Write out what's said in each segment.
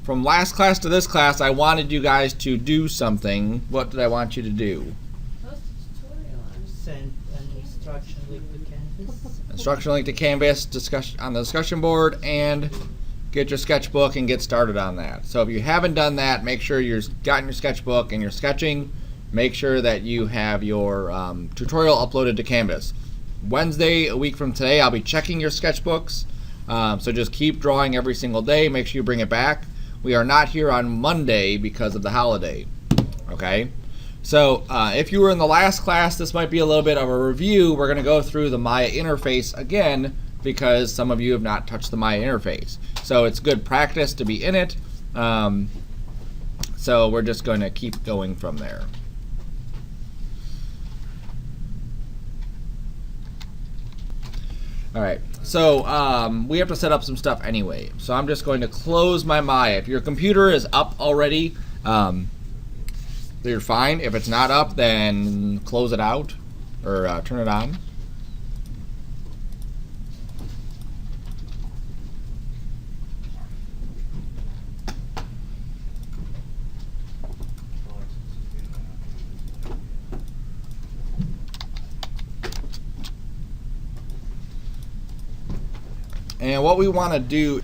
from last class to this class, I wanted you guys to do something. What did I want you to do? Send an instruction link to Canvas. Instruction link to Canvas, discussion on the discussion board, and get your sketchbook and get started on that. So if you haven't done that, make sure you've gotten your sketchbook and you're sketching. Make sure that you have your tutorial uploaded to Canvas. Wednesday, a week from today, I'll be checking your sketchbooks. So just keep drawing every single day. Make sure you bring it back. We are not here on Monday because of the holiday. Okay? So if you were in the last class, this might be a little bit of a review. We're going to go through the Maya interface again because some of you have not touched the Maya interface. So it's good practice to be in it. So we're just going to keep going from there. All right, so we have to set up some stuff anyway. So I'm just going to close my Maya. If your computer is up already, you're fine. If it's not up, then close it out or turn it on. And what we want to do,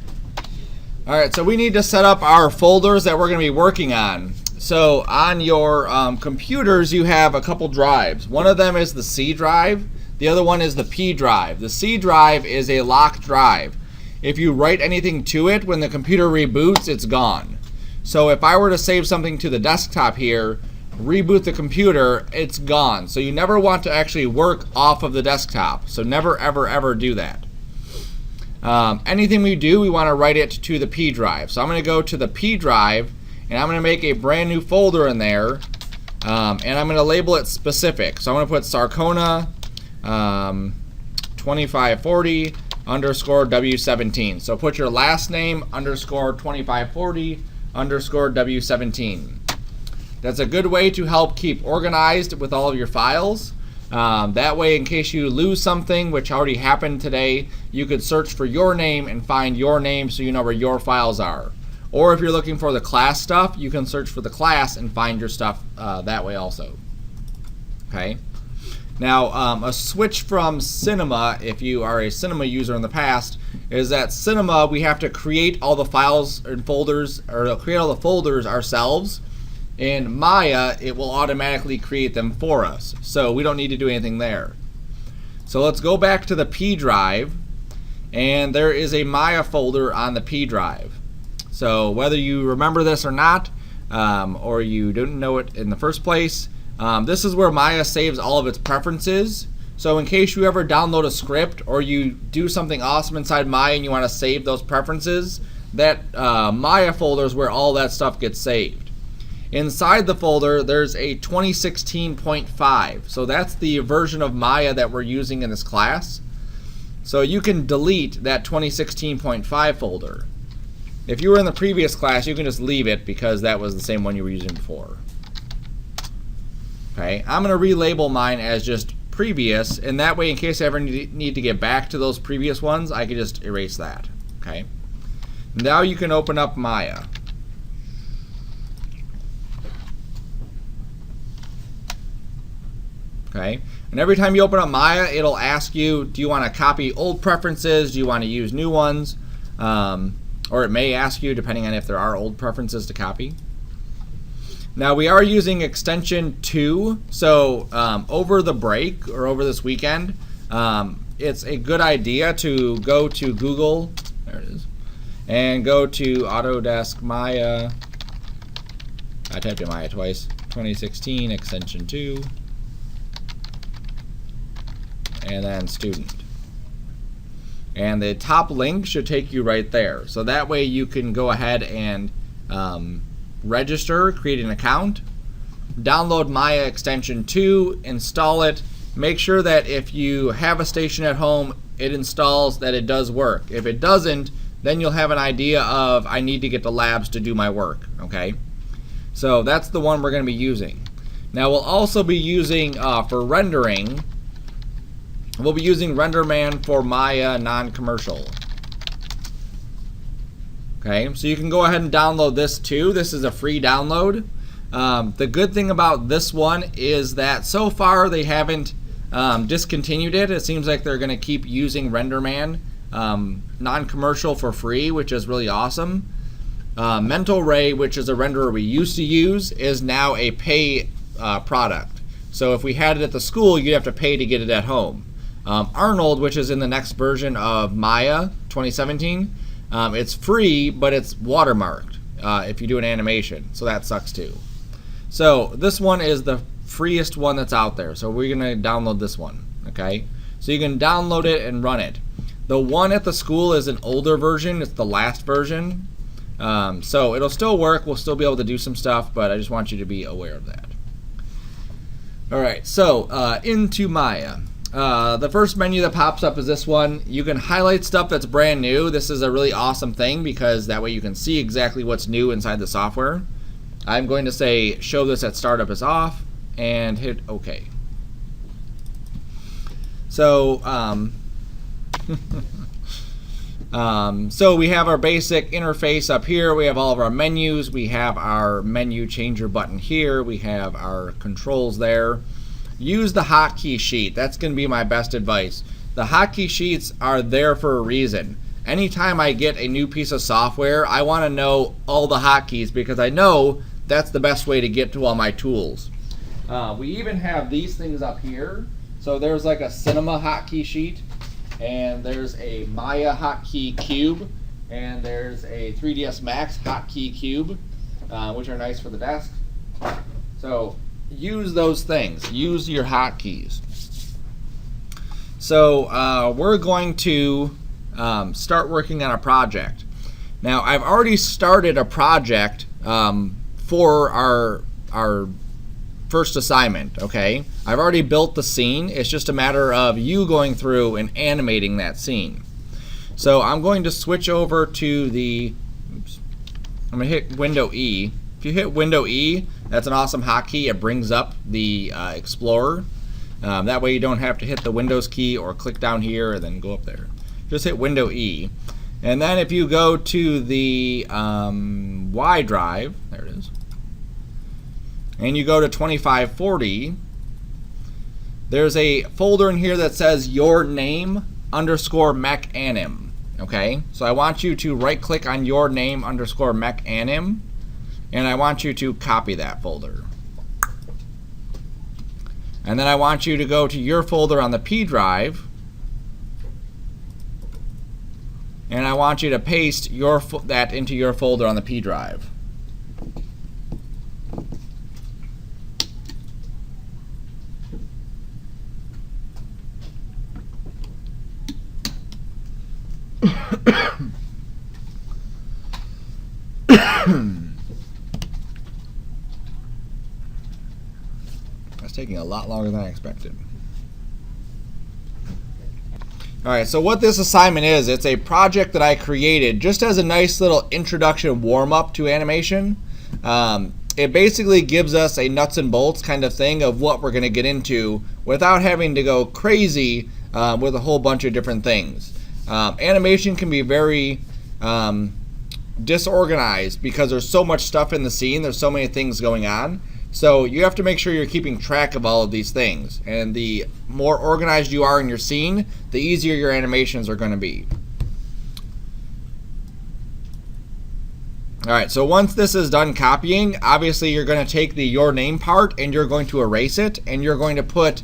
all right, so we need to set up our folders that we're going to be working on. So on your computers, you have a couple drives. One of them is the C drive. The other one is the P drive. The C drive is a locked drive. If you write anything to it, when the computer reboots, it's gone. So if I were to save something to the desktop here, reboot the computer, it's gone. So you never want to actually work off of the desktop. So never, ever, ever do that. Anything we do, we want to write it to the P drive. So I'm going to go to the P drive, and I'm going to make a brand new folder in there, and I'm going to label it specific. So I'm going to put Sarcona 2540 underscore W17. So put your last name underscore 2540 underscore W17. That's a good way to help keep organized with all of your files. That way, in case you lose something, which already happened today, you could search for your name and find your name so you know where your files are. Or if you're looking for the class stuff, you can search for the class and find your stuff that way also. Okay. Now, a switch from Cinema, if you are a Cinema user in the past, is that Cinema, we have to create all the files and folders, or create all the folders ourselves. In Maya, it will automatically create them for us. So we don't need to do anything there. So let's go back to the P drive. And there is a Maya folder on the P drive. So whether you remember this or not, or you didn't know it in the first place, this is where Maya saves all of its preferences. So in case you ever download a script or you do something awesome inside Maya and you want to save those preferences, that Maya folder is where all that stuff gets saved. Inside the folder, there's a 2016.5. So that's the version of Maya that we're using in this class. So you can delete that 2016.5 folder. If you were in the previous class, you can just leave it because that was the same one you were using before. Okay, I'm going to relabel mine as just previous, and that way, in case I ever need to get back to those previous ones, I can just erase that. Okay. Now you can open up Maya. Okay, and every time you open up Maya, it'll ask you, do you want to copy old preferences? Do you want to use new ones? Or it may ask you, depending on if there are old preferences to copy. Now we are using extension 2, so over the break or over this weekend, it's a good idea to go to Google, there it is, and go to Autodesk Maya. I typed in Maya twice. 2016 extension 2. And then student. And the top link should take you right there. So that way you can go ahead and register, create an account, download Maya extension 2, install it. Make sure that if you have a station at home, it installs, that it does work. If it doesn't, then you'll have an idea of, I need to get the labs to do my work. Okay? So that's the one we're going to be using. Now we'll also be using, for rendering, we'll be using RenderMan for Maya non-commercial. Okay, so you can go ahead and download this too. This is a free download. The good thing about this one is that so far they haven't discontinued it. It seems like they're going to keep using RenderMan non-commercial for free, which is really awesome. Mental Ray, which is a renderer we used to use, is now a pay product. So if we had it at the school, you'd have to pay to get it at home. Arnold, which is in the next version of Maya 2017, it's free, but it's watermarked if you do an animation, so that sucks too. So this one is the freest one that's out there, so we're going to download this one. Okay, so you can download it and run it. The one at the school is an older version. It's the last version. So it'll still work. We'll still be able to do some stuff, but I just want you to be aware of that. All right, so into Maya. The first menu that pops up is this one. You can highlight stuff that's brand new. This is a really awesome thing because that way you can see exactly what's new inside the software. I'm going to say show this at startup is off and hit OK. So so we have our basic interface up here. We have all of our menus. We have our menu changer button here. We have our controls there. Use the hotkey sheet. That's going to be my best advice. The hotkey sheets are there for a reason. Anytime I get a new piece of software, I want to know all the hotkeys because I know that's the best way to get to all my tools. We even have these things up here. So there's like a Cinema hotkey sheet, and there's a Maya hotkey cube, and there's a 3ds Max hotkey cube, which are nice for the desk. So use those things. Use your hotkeys. So we're going to start working on a project. Now I've already started a project for our first assignment. Okay, I've already built the scene. It's just a matter of you going through and animating that scene. So I'm going to switch over to the, I'm going to hit Window E. If you hit Window E, that's an awesome hotkey. It brings up the Explorer. That way you don't have to hit the Windows key or click down here and then go up there. Just hit Window E. And then if you go to the Y drive, there it is, and you go to 2540, there's a folder in here that says your name underscore mechanim. Okay, so I want you to right click on your name underscore mechanim, and I want you to copy that folder. And then I want you to go to your folder on the P drive, and I want you to paste that into your folder on the P drive. That's taking a lot longer than I expected. Alright, so what this assignment is, it's a project that I created just as a nice little introduction warm-up to animation. It basically gives us a nuts and bolts kind of thing of what we're going to get into without having to go crazy with a whole bunch of different things. Animation can be very disorganized because there's so much stuff in the scene, there's so many things going on. So you have to make sure you're keeping track of all of these things. And the more organized you are in your scene, the easier your animations are going to be. Alright, so once this is done copying, obviously you're going to take the your name part and you're going to erase it, and you're going to put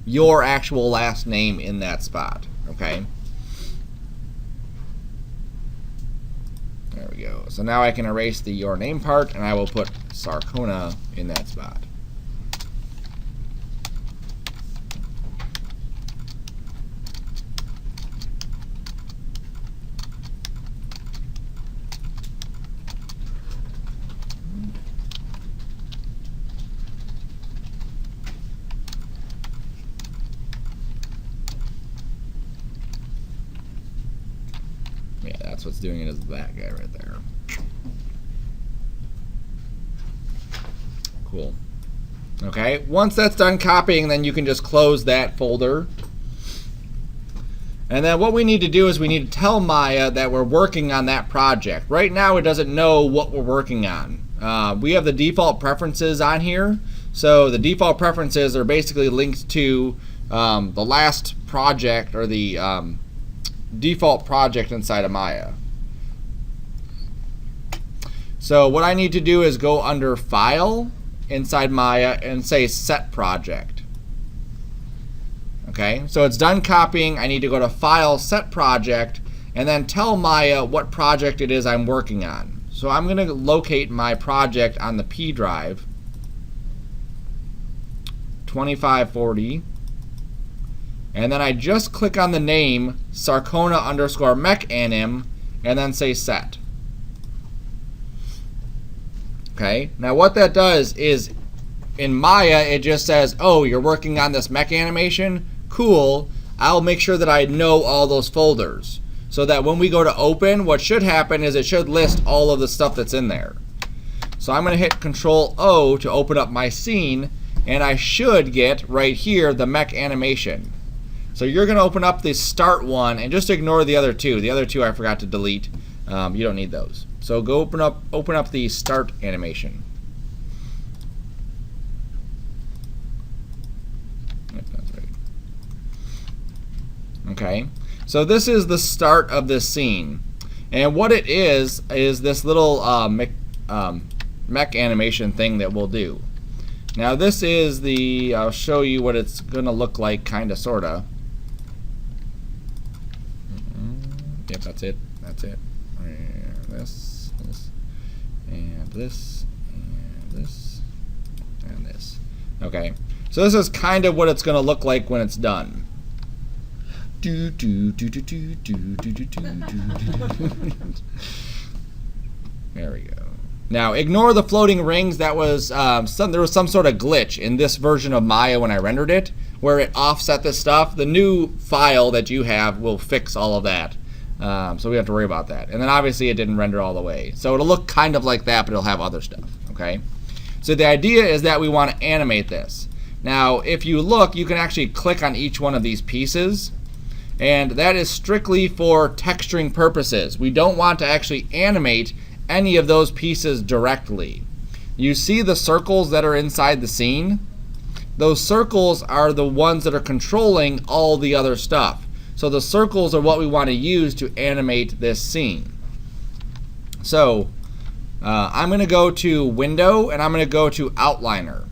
your actual last name in that spot. Okay? There we go. So now I can erase the your name part, and I will put Sarcona in that spot. Yeah, that's what's doing it, is that guy right there. Cool. Okay, once that's done copying, then you can just close that folder. And then what we need to do is we need to tell Maya that we're working on that project. Right now it doesn't know what we're working on. We have the default preferences on here. So the default preferences are basically linked to the last project, or the default project inside of Maya. So what I need to do is go under File inside Maya and say Set Project. Okay, so it's done copying. I need to go to File, Set Project, and then tell Maya what project it is I'm working on. So I'm going to locate my project on the P drive, 2540, and then I just click on the name Sarcona_Mechanim and then say Set. Okay, now what that does is in Maya it just says, oh, you're working on this mech animation? Cool. I'll make sure that I know all those folders so that when we go to open, what should happen is it should list all of the stuff that's in there. So I'm going to hit Control O to open up my scene, and I should get right here the mech animation. So you're going to open up the start one and just ignore the other two. The other two I forgot to delete. You don't need those. So go open up the start animation. Yep, that's right. Okay, so this is the start of this scene, and what it is this little mech animation thing that we'll do. Now this is the, I'll show you what it's gonna look like, kinda sorta. Yep, that's it. That's it. And this, and this, and this, and this. Okay, so this is kind of what it's gonna look like when it's done. There we go. Now ignore the floating rings. That was there was some sort of glitch in this version of Maya when I rendered it, where it offset this stuff. The new file that you have will fix all of that, so we don't have to worry about that. And then obviously it didn't render all the way, so it'll look kind of like that, but it'll have other stuff. Okay, so the idea is that we want to animate this. Now if you look, you can actually click on each one of these pieces, and that is strictly for texturing purposes. We don't want to actually animate any of those pieces directly. You see the circles that are inside the scene? Those circles are the ones that are controlling all the other stuff. So the circles are what we want to use to animate this scene. So I'm going to go to Window, and I'm going to go to Outliner.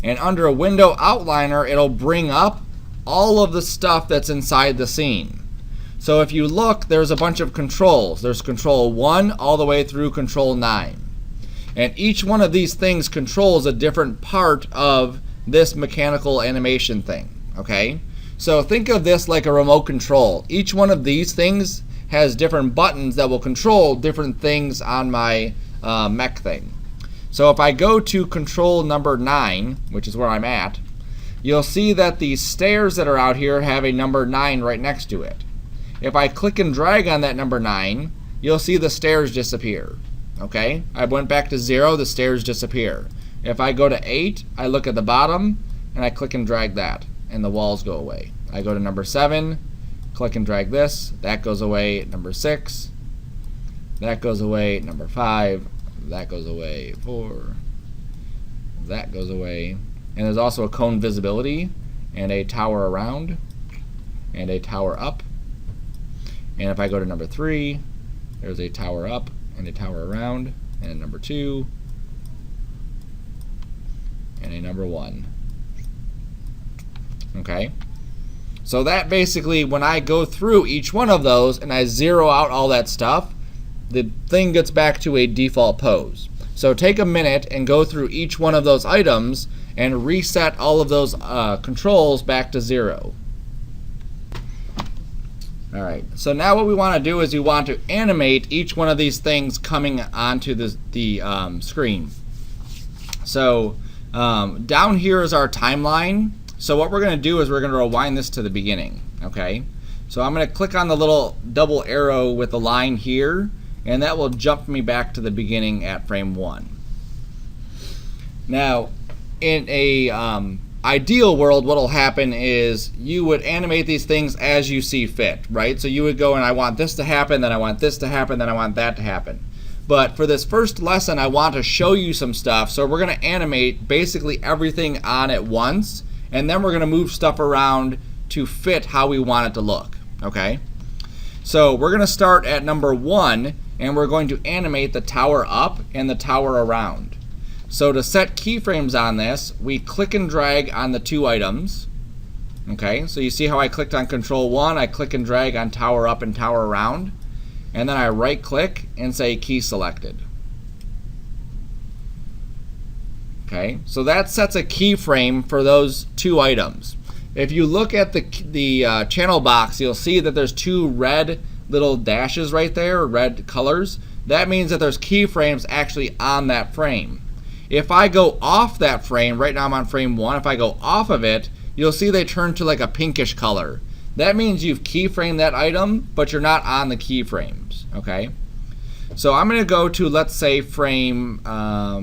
And under a Window Outliner, it'll bring up all of the stuff that's inside the scene. So if you look, there's a bunch of controls. There's Control 1 all the way through Control 9. And each one of these things controls a different part of this mechanical animation thing. Okay? So think of this like a remote control. Each one of these things has different buttons that will control different things on my mech thing. So if I go to control number 9, which is where I'm at, you'll see that the stairs that are out here have a number 9 right next to it. If I click and drag on that number 9, you'll see the stairs disappear. Okay? I went back to 0, the stairs disappear. If I go to 8, I look at the bottom, and I click and drag that, and the walls go away. I go to number 7, click and drag this, that goes away. Number 6, that goes away. Number 5, that goes away. 4, that goes away. And there's also a cone visibility, and a tower around, and a tower up. And if I go to number 3, there's a tower up, and a tower around, and a number 2, and a number 1. Okay? So that basically, when I go through each one of those and I zero out all that stuff, the thing gets back to a default pose. So take a minute and go through each one of those items and reset all of those controls back to 0. Alright, so now what we want to do is we want to animate each one of these things coming onto the screen. So down here is our timeline. So what we're going to do is we're going to rewind this to the beginning. Okay, so I'm going to click on the little double arrow with the line here, and that will jump me back to the beginning at frame 1. Now, in a ideal world, what will happen is you would animate these things as you see fit, right? So you would go and I want this to happen, then I want this to happen, then I want that to happen. But for this first lesson, I want to show you some stuff. So we're going to animate basically everything on at once, and then we're going to move stuff around to fit how we want it to look, okay? So we're going to start at number 1, and we're going to animate the tower up and the tower around. So to set keyframes on this, we click and drag on the 2 items. Okay, so you see how I clicked on Control 1, I click and drag on tower up and tower around, and then I right click and say key selected. Okay, so that sets a keyframe for those 2 items. If you look at the channel box, you'll see that there's 2 red little dashes right there, red colors. That means that there's keyframes actually on that frame. If I go off that frame, right now I'm on frame 1, if I go off of it, you'll see they turn to like a pinkish color. That means you've keyframed that item, but you're not on the keyframes, okay? So I'm going to go to, let's say, frame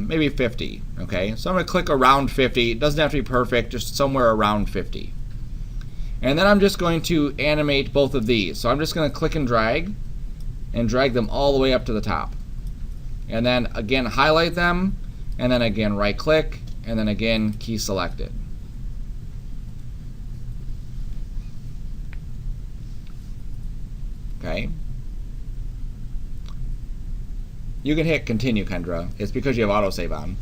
maybe 50, okay? So I'm going to click around 50. It doesn't have to be perfect, just somewhere around 50. And then I'm just going to animate both of these. So I'm just going to click and drag them all the way up to the top. And then again, highlight them, and then again, right click, and then again, key selected. Okay. You can hit continue, Kendra. It's because you have autosave on.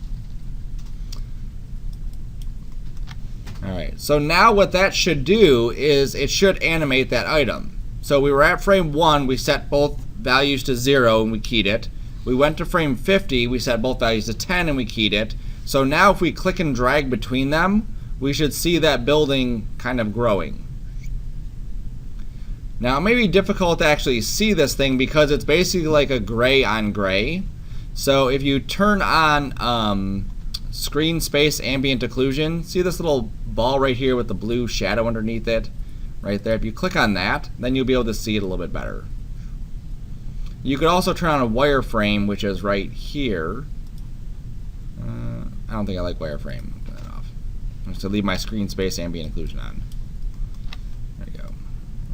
Alright, so now what that should do is it should animate that item. So we were at frame 1, we set both values to 0 and we keyed it. We went to frame 50, we set both values to 10 and we keyed it. So now if we click and drag between them, we should see that building kind of growing. Now it may be difficult to actually see this thing because it's basically like a gray on gray. So if you turn on screen space ambient occlusion, see this little ball right here with the blue shadow underneath it? Right there. If you click on that, then you'll be able to see it a little bit better. You could also turn on a wireframe, which is right here. I don't think I like wireframe. I'll put that off. Just to leave my screen space ambient occlusion on. There you go.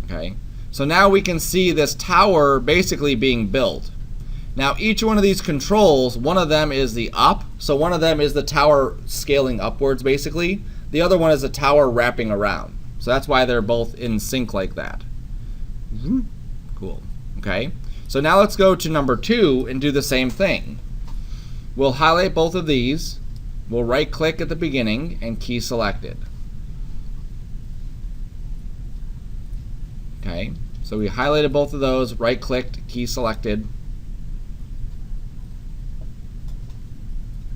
Okay. So now we can see this tower basically being built. Now each one of these controls, one of them is the up, so one of them is the tower scaling upwards basically. The other one is the tower wrapping around. So that's why they're both in sync like that. Cool. Okay. So now let's go to number 2 and do the same thing. We'll highlight both of these. We'll right click at the beginning and key selected. Okay. So we highlighted both of those, right clicked, key selected.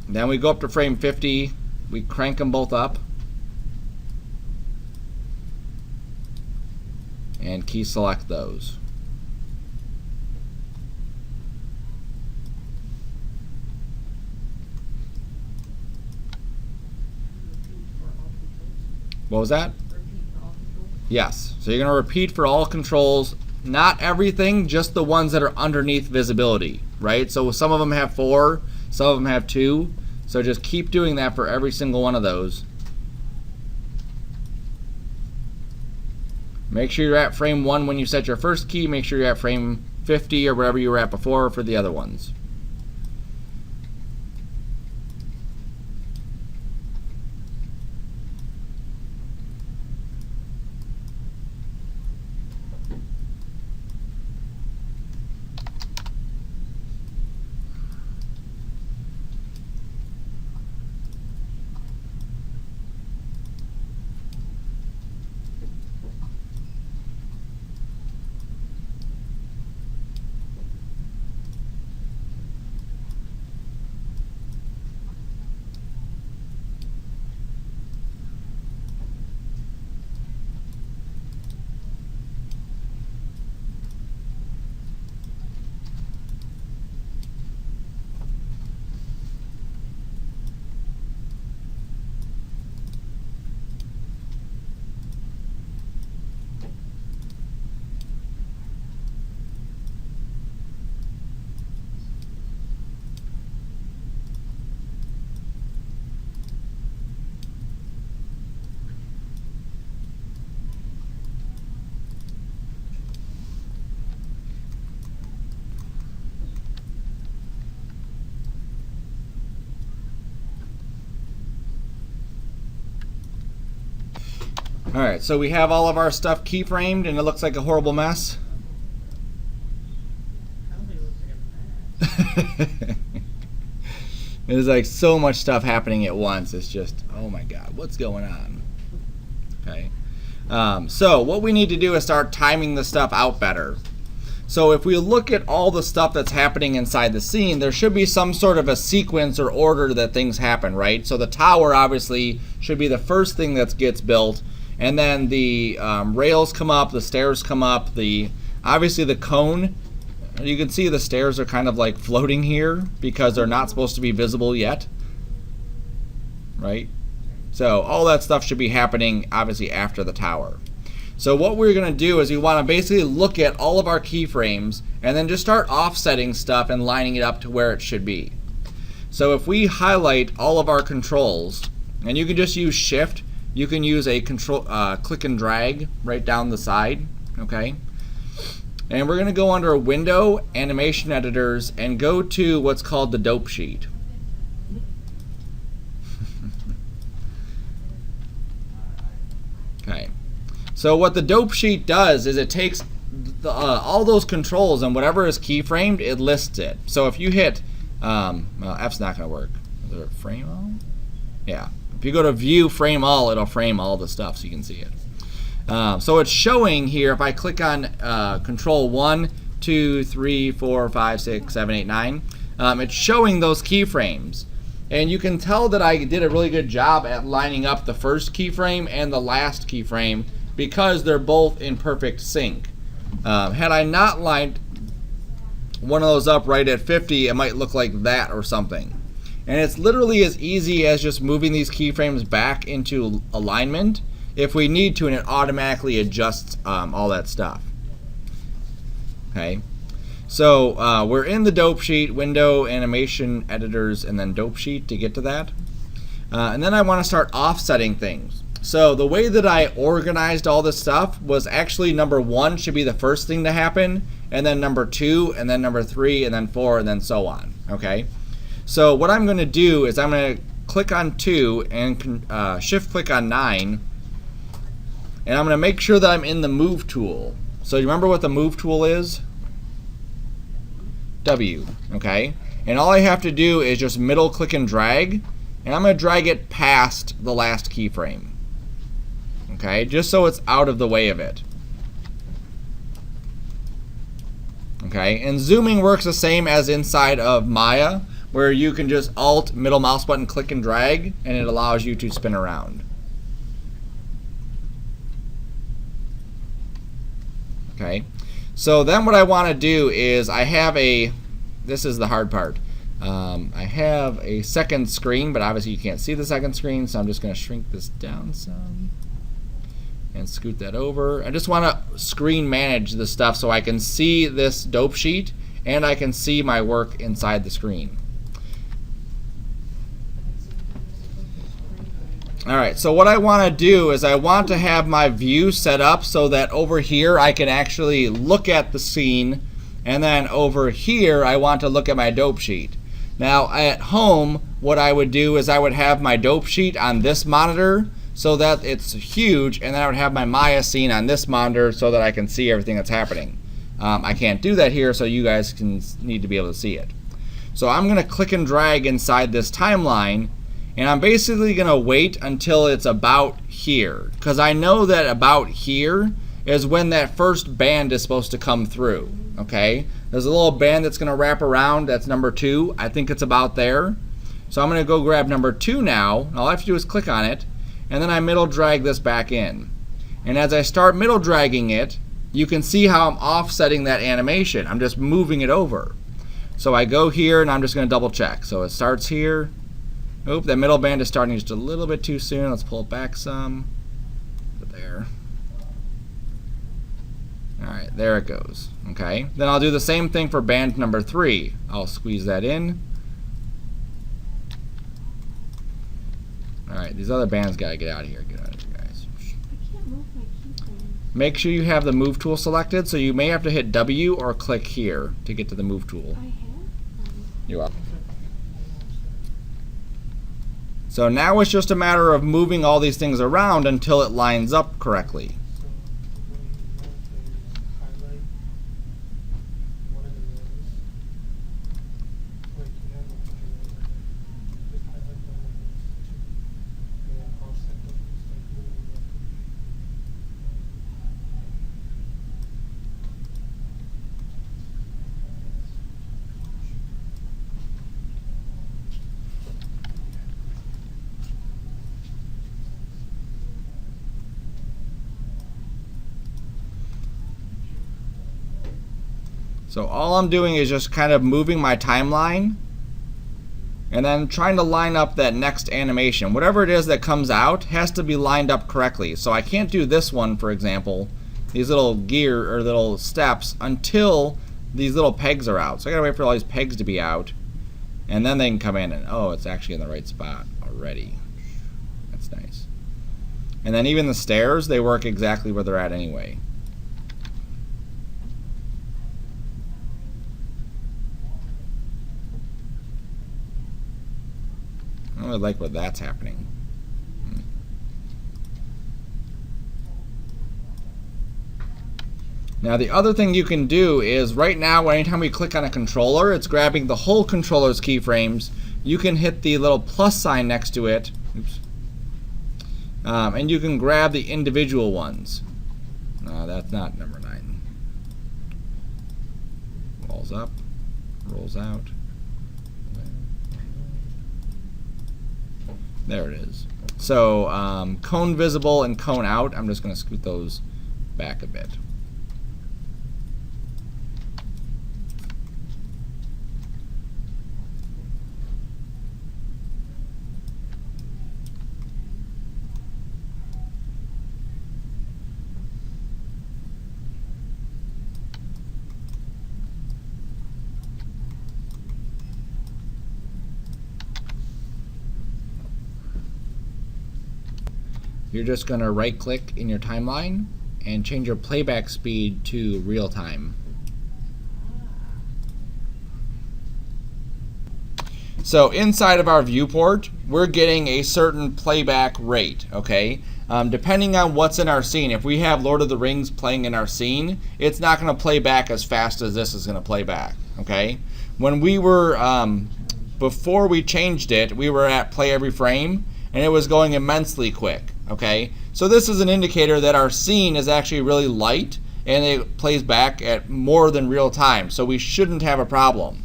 Then we go up to frame 50, we crank them both up, and key select those. What was that? Yes. So you're going to repeat for all controls, not everything, just the ones that are underneath visibility, right? So some of them have 4, some of them have 2. So just keep doing that for every single one of those. Make sure you're at frame 1 when you set your first key. Make sure you're at frame 50 or wherever you were at before for the other ones. Alright, so we have all of our stuff keyframed and it looks like a horrible mess. There's like so much stuff happening at once. It's just, oh my god, what's going on? Okay. So what we need to do is start timing the stuff out better. So if we look at all the stuff that's happening inside the scene, there should be some sort of a sequence or order that things happen, right? So the tower obviously should be the first thing that gets built, and then the rails come up, the stairs come up, obviously the cone. You can see the stairs are kind of like floating here because they're not supposed to be visible yet, right? So all that stuff should be happening obviously after the tower. So what we're going to do is we want to basically look at all of our keyframes and then just start offsetting stuff and lining it up to where it should be. So if we highlight all of our controls, and you can just use shift, you can use a control click and drag right down the side, okay? And we're going to go under Window, Animation Editors, and go to what's called the Dopesheet. Okay. So what the Dopesheet does is it takes all those controls and whatever is keyframed, it lists it. So if you hit, well, F's not going to work. Is there a frame all? Yeah. If you go to View, Frame All, it'll frame all the stuff so you can see it. So it's showing here, if I click on Control 1, 2, 3, 4, 5, 6, 7, 8, 9, it's showing those keyframes. And you can tell that I did a really good job at lining up the first keyframe and the last keyframe because they're both in perfect sync. Had I not lined one of those up right at 50, it might look like that or something. And it's literally as easy as just moving these keyframes back into alignment if we need to, and it automatically adjusts all that stuff. Okay, so we're in the Dopesheet, Window, Animation Editors, and then Dopesheet to get to that. And then I want to start offsetting things. So the way that I organized all this stuff was actually number 1 should be the first thing to happen, and then number 2, and then number 3, and then 4, and then so on. Okay, so what I'm going to do is I'm going to click on 2 and shift click on 9. And I'm going to make sure that I'm in the Move tool. So you remember what the Move tool is? W, okay? And all I have to do is just middle click and drag, and I'm going to drag it past the last keyframe. Okay, just so it's out of the way of it. Okay, and zooming works the same as inside of Maya, where you can just Alt, middle mouse button, click and drag, and it allows you to spin around. Okay, so then what I want to do is I have this is the hard part. I have a second screen, but obviously you can't see the second screen, so I'm just going to shrink this down some and scoot that over. I just want to screen manage the stuff so I can see this Dopesheet and I can see my work inside the screen. Alright, so what I want to do is I want to have my view set up so that over here I can actually look at the scene, and then over here I want to look at my Dopesheet. Now at home what I would do is I would have my Dopesheet on this monitor so that it's huge, and then I would have my Maya scene on this monitor so that I can see everything that's happening. I can't do that here, so you guys need to be able to see it. So I'm going to click and drag inside this timeline, and I'm basically going to wait until it's about here, because I know that about here is when that first band is supposed to come through. Okay, there's a little band that's going to wrap around. That's number 2. I think it's about there. So I'm going to go grab number 2 now. And all I have to do is click on it, and then I middle drag this back in. And as I start middle dragging it, you can see how I'm offsetting that animation. I'm just moving it over. So I go here, and I'm just going to double check. So it starts here. Oop, that middle band is starting just a little bit too soon. Let's pull it back some. Put it there. Alright, there it goes. Okay. Then I'll do the same thing for band number 3. I'll squeeze that in. Alright, these other bands gotta get out of here. Get out of here, guys. I can't move my keyframe. Make sure you have the Move tool selected, so you may have to hit W or click here to get to the Move tool. I have. You're welcome. So now it's just a matter of moving all these things around until it lines up correctly. So all I'm doing is just kind of moving my timeline and then trying to line up that next animation. Whatever it is that comes out has to be lined up correctly. So I can't do this one, for example, these little gear or little steps until these little pegs are out. So I gotta wait for all these pegs to be out and then they can come in and, oh, it's actually in the right spot already. That's nice. And then even the stairs, they work exactly where they're at anyway. I don't really like where that's happening. Now the other thing you can do is right now anytime we click on a controller, it's grabbing the whole controller's keyframes. You can hit the little plus sign next to it. Oops. And you can grab the individual ones. No, that's not number 9. Rolls up, rolls out. There it is. So cone visible and cone out, I'm just going to scoot those back a bit. You're just going to right click in your timeline and change your playback speed to real time. So inside of our viewport, we're getting a certain playback rate, okay? Depending on what's in our scene, if we have Lord of the Rings playing in our scene, it's not going to play back as fast as this is going to play back, okay? When we were, before we changed it, we were at play every frame, and it was going immensely quick. Okay, so this is an indicator that our scene is actually really light and it plays back at more than real time, so we shouldn't have a problem.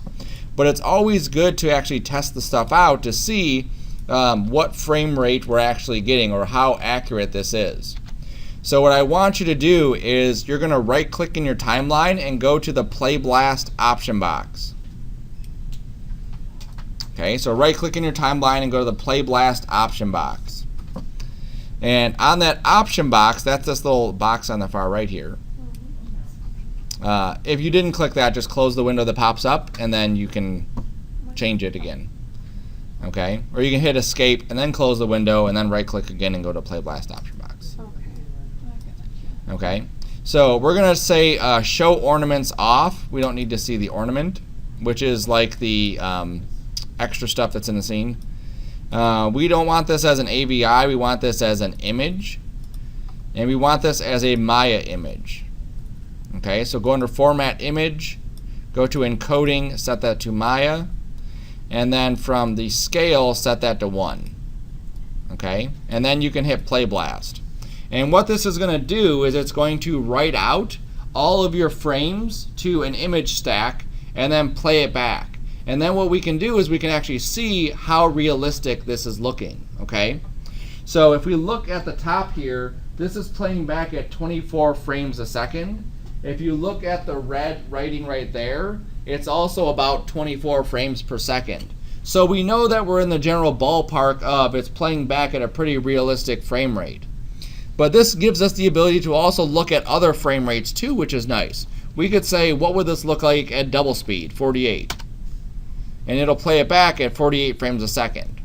But it's always good to actually test the stuff out to see what frame rate we're actually getting or how accurate this is. So what I want you to do is you're going to right click in your timeline and go to the Playblast option box. Okay, so right click in your timeline and go to the Playblast option box. And on that option box, that's this little box on the far right here. If you didn't click that, just close the window that pops up and then you can change it again. Okay? Or you can hit escape and then close the window and then right click again and go to Playblast option box. Okay? So we're going to say show ornaments off. We don't need to see the ornament, which is like the extra stuff that's in the scene. We don't want this as an AVI, we want this as an image. And we want this as a Maya image. Okay, so go under Format Image, go to Encoding, set that to Maya. And then from the scale, set that to 1. Okay, and then you can hit Playblast. And what this is going to do is it's going to write out all of your frames to an image stack and then play it back. And then what we can do is we can actually see how realistic this is looking, okay? So if we look at the top here, this is playing back at 24 frames a second. If you look at the red writing right there, it's also about 24 frames per second. So we know that we're in the general ballpark of it's playing back at a pretty realistic frame rate. But this gives us the ability to also look at other frame rates too, which is nice. We could say, what would this look like at double speed, 48? And it'll play it back at 48 frames a second.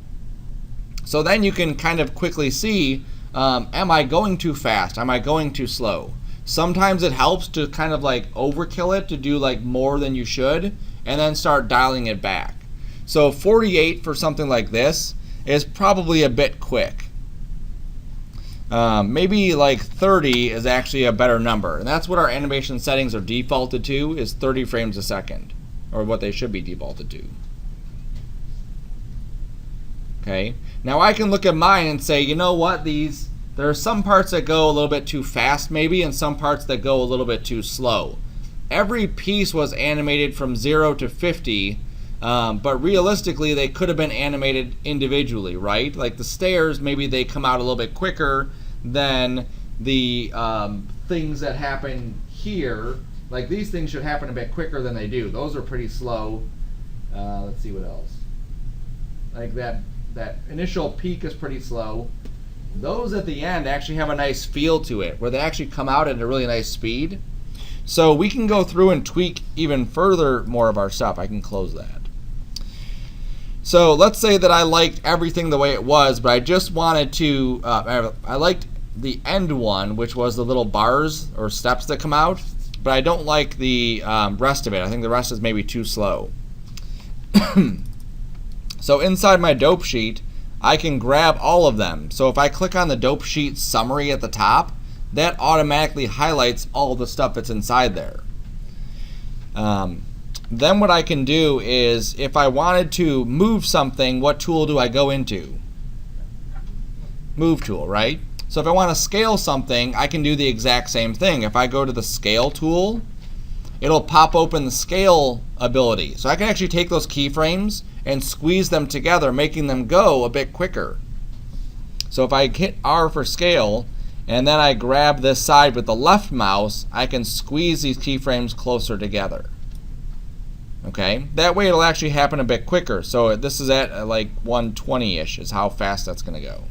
So then you can kind of quickly see, am I going too fast? Am I going too slow? Sometimes it helps to kind of like overkill it, to do like more than you should, and then start dialing it back. So 48 for something like this is probably a bit quick. Maybe like 30 is actually a better number, and that's what our animation settings are defaulted to, is 30 frames a second, or what they should be defaulted to. Okay, now I can look at mine and say, you know what, there are some parts that go a little bit too fast maybe, and some parts that go a little bit too slow. Every piece was animated from 0 to 50, but realistically they could have been animated individually, right? Like the stairs, maybe they come out a little bit quicker than the things that happen here. Like these things should happen a bit quicker than they do. Those are pretty slow. Let's see what else. Like that initial peak is pretty slow. Those at the end actually have a nice feel to it, where they actually come out at a really nice speed. So we can go through and tweak even further more of our stuff. I can close that. So let's say that I liked everything the way it was, but I just wanted to, I liked the end one, which was the little bars or steps that come out, but I don't like the rest of it. I think the rest is maybe too slow. So inside my dope sheet, I can grab all of them. So if I click on the dope sheet summary at the top, that automatically highlights all the stuff that's inside there. Then what I can do is, if I wanted to move something, what tool do I go into? Move tool, right? So if I want to scale something, I can do the exact same thing. If I go to the scale tool, it'll pop open the scale ability. So I can actually take those keyframes and squeeze them together, making them go a bit quicker. So if I hit R for scale, and then I grab this side with the left mouse, I can squeeze these keyframes closer together. Okay, that way it'll actually happen a bit quicker. So this is at like 120-ish is how fast that's going to go.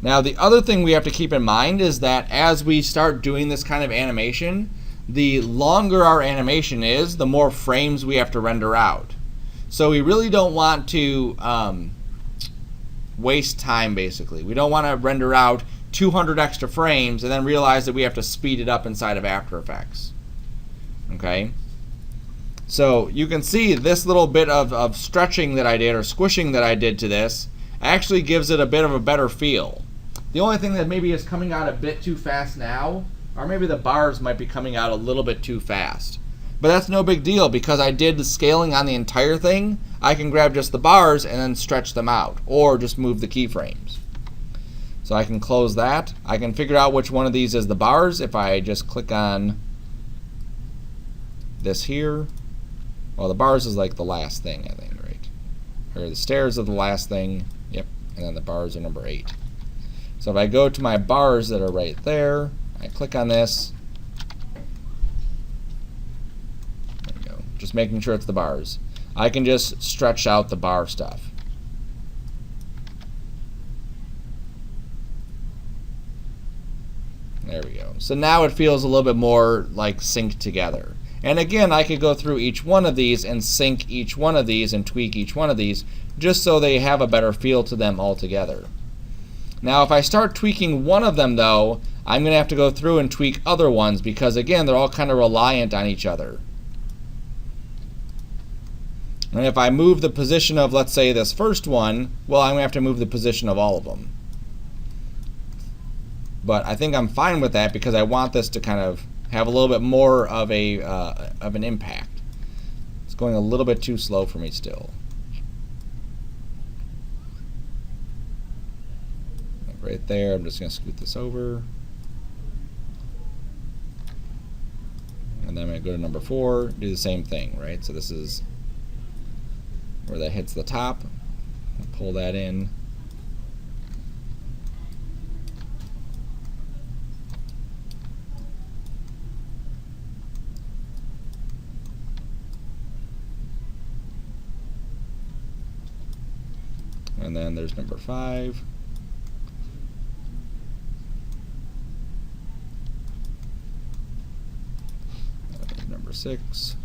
Now the other thing we have to keep in mind is that as we start doing this kind of animation, the longer our animation is, the more frames we have to render out. So we really don't want to waste time, basically. We don't want to render out 200 extra frames and then realize that we have to speed it up inside of After Effects. Okay? So you can see this little bit of stretching that I did, or squishing that I did to this, actually gives it a bit of a better feel. The only thing that maybe is coming out a bit too fast now, or maybe the bars might be coming out a little bit too fast. But that's no big deal, because I did the scaling on the entire thing. I can grab just the bars and then stretch them out, or just move the keyframes. So I can close that. I can figure out which one of these is the bars if I just click on this here. Well, the bars is like the last thing, I think, right? Or the stairs are the last thing. Yep, and then the bars are number 8. So if I go to my bars that are right there, I click on this. There we go. Just making sure it's the bars. I can just stretch out the bar stuff. There we go. So now it feels a little bit more like synced together. And again, I could go through each one of these and sync each one of these and tweak each one of these just so they have a better feel to them all together. Now if I start tweaking one of them though, I'm going to have to go through and tweak other ones, because again, they're all kind of reliant on each other. And if I move the position of, let's say, this first one, well, I'm going to have to move the position of all of them. But I think I'm fine with that, because I want this to kind of have a little bit more of an impact. It's going a little bit too slow for me still. Right there, I'm just going to scoot this over. And then I'm going to go to number 4, do the same thing, right? So this is where that hits the top. Pull that in. And then there's number 5. Number 6.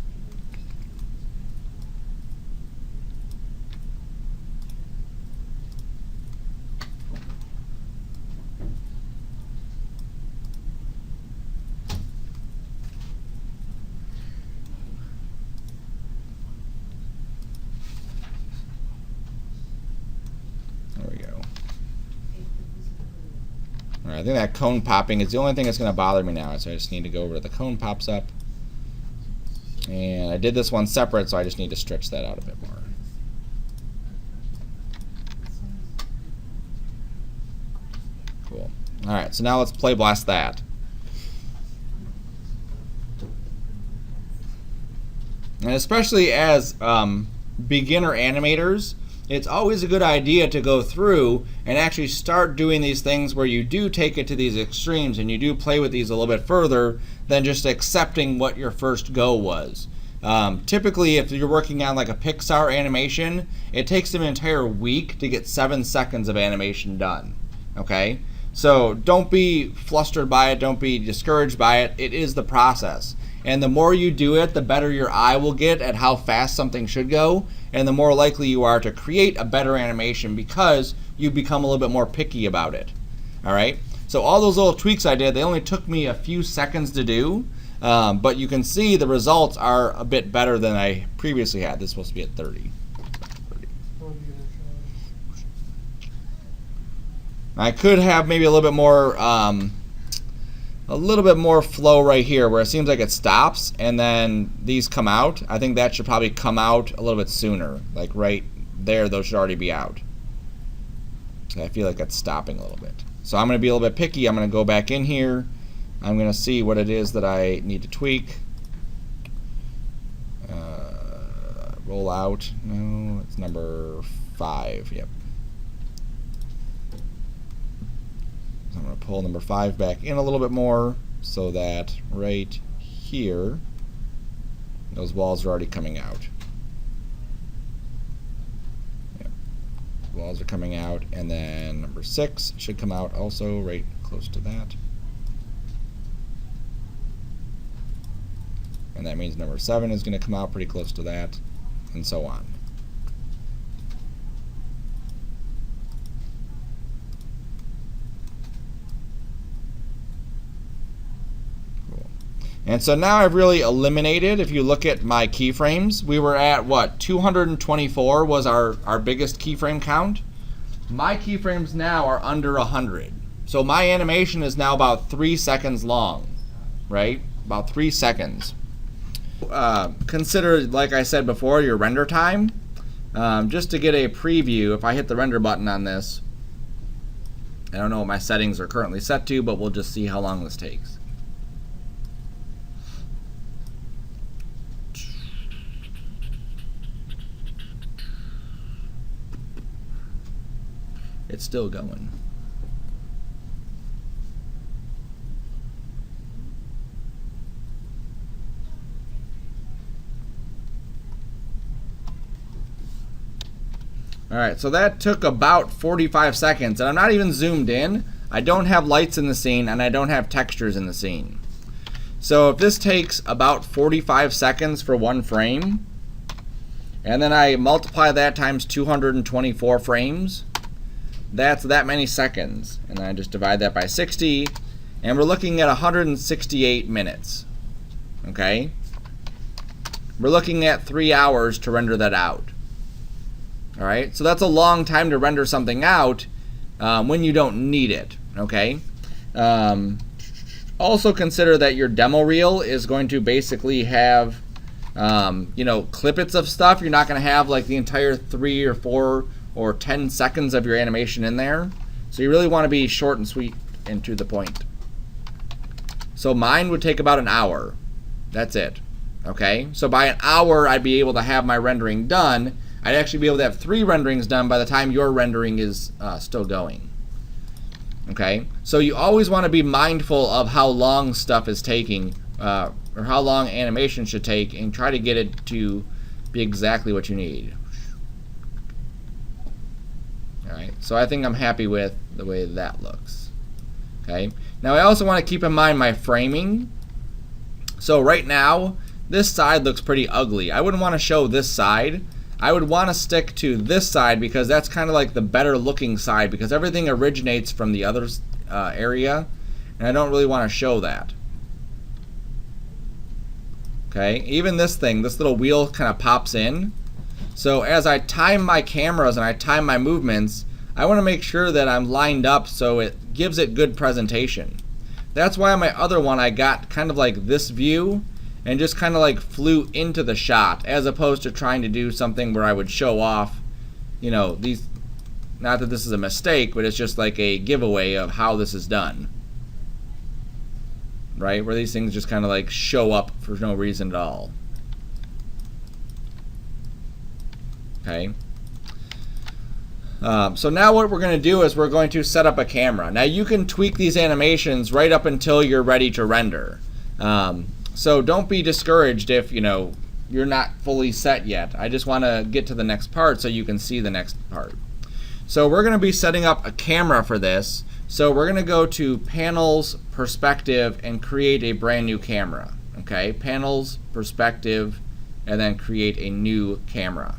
All right, I think that cone popping is the only thing that's going to bother me now, so I just need to go over to the cone pops up. And I did this one separate, so I just need to stretch that out a bit more. Cool. All right, so now let's Playblast that. And especially as beginner animators, it's always a good idea to go through and actually start doing these things where you do take it to these extremes and you do play with these a little bit further than just accepting what your first go was. Typically, if you're working on like a Pixar animation, it takes them an entire week to get 7 seconds of animation done. Okay? So don't be flustered by it, don't be discouraged by it. It is the process. And the more you do it, the better your eye will get at how fast something should go, and the more likely you are to create a better animation because you become a little bit more picky about it. All right? So all those little tweaks I did, they only took me a few seconds to do, but you can see the results are a bit better than I previously had. This is supposed to be at 30. I could have maybe a little bit more flow right here where it seems like it stops and then these come out. I think that should probably come out a little bit sooner. Like right there, those should already be out. I feel like it's stopping a little bit. So I'm going to be a little bit picky. I'm going to go back in here. I'm going to see what it is that I need to tweak. Roll out. No, it's number 5. Yep. So I'm going to pull number 5 back in a little bit more so that right here, those walls are already coming out. Yep. Walls are coming out, and then number 6 should come out also right close to that. And that means number 7 is going to come out pretty close to that, and so on. And so now I've really eliminated, if you look at my keyframes, we were at what, 224 was our biggest keyframe count. My keyframes now are under 100. So my animation is now about 3 seconds long, right? About 3 seconds. Consider, like I said before, your render time. Just to get a preview, if I hit the render button on this, I don't know what my settings are currently set to, but we'll just see how long this takes. It's still going. All right, so that took about 45 seconds, and I'm not even zoomed in. I don't have lights in the scene, and I don't have textures in the scene. So if this takes about 45 seconds for one frame, and then I multiply that times 224 frames, that's that many seconds. And then I just divide that by 60, and we're looking at 168 minutes. Okay? We're looking at 3 hours to render that out. All right? So that's a long time to render something out when you don't need it. Okay? Also consider that your demo reel is going to basically have clippets of stuff. You're not going to have like the entire 3 or 4 or 10 seconds of your animation in there. So you really want to be short and sweet and to the point. So mine would take about an hour. That's it. Okay? So by an hour, I'd be able to have my rendering done. I'd actually be able to have 3 renderings done by the time your rendering is still going. Okay? So you always want to be mindful of how long stuff is taking, or how long animation should take, and try to get it to be exactly what you need. Alright, so I think I'm happy with the way that looks. Okay, now I also want to keep in mind my framing. So right now, this side looks pretty ugly. I wouldn't want to show this side. I would want to stick to this side because that's kind of like the better looking side, because everything originates from the other area, and I don't really want to show that. Okay, even this thing, this little wheel kind of pops in. So as I time my cameras and I time my movements, I want to make sure that I'm lined up so it gives it good presentation. That's why on my other one I got kind of like this view and just kind of like flew into the shot, as opposed to trying to do something where I would show off, you know, these, not that this is a mistake, but it's just like a giveaway of how this is done. Right? Where these things just kind of like show up for no reason at all. Okay. So now what we're going to do is we're going to set up a camera. Now you can tweak these animations right up until you're ready to render. So don't be discouraged if, you know, you're not fully set yet. I just want to get to the next part so you can see the next part. So we're going to be setting up a camera for this. So we're going to go to Panels, Perspective, and create a brand new camera. Okay, Panels, Perspective, and then create a new camera.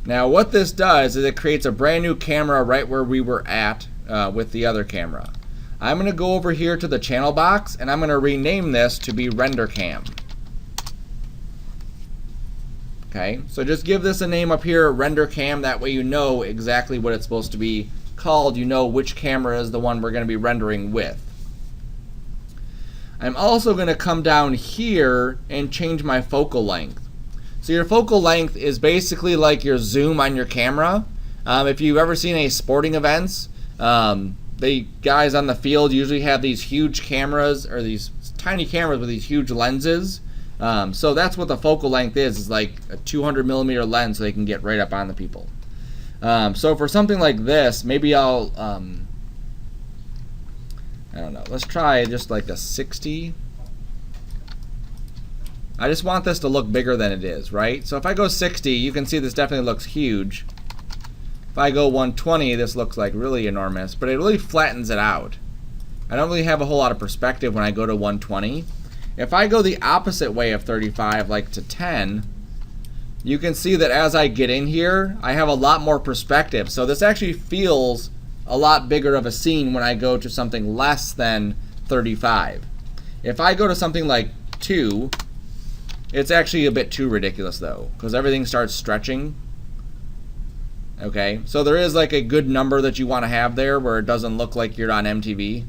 Now what this does is it creates a brand new camera right where we were at with the other camera. I'm going to go over here to the channel box and I'm going to rename this to be Render Cam. Okay, so just give this a name up here, Render Cam, that way you know exactly what it's supposed to be called. You know which camera is the one we're going to be rendering with. I'm also going to come down here and change my focal length. So your focal length is basically like your zoom on your camera. If you've ever seen any sporting events, the guys on the field usually have these huge cameras, or these tiny cameras with these huge lenses. So that's what the focal length is like a 200 millimeter lens, so they can get right up on the people. So for something like this, maybe I'll, I don't know, let's try just like a 60. I just want this to look bigger than it is, right? So if I go 60, you can see this definitely looks huge. If I go 120, this looks like really enormous, but it really flattens it out. I don't really have a whole lot of perspective when I go to 120. If I go the opposite way of 35, like to 10, you can see that as I get in here, I have a lot more perspective. So this actually feels a lot bigger of a scene when I go to something less than 35. If I go to something like 2, it's actually a bit too ridiculous though, because everything starts stretching. Okay, so there is like a good number that you want to have there where it doesn't look like you're on MTV.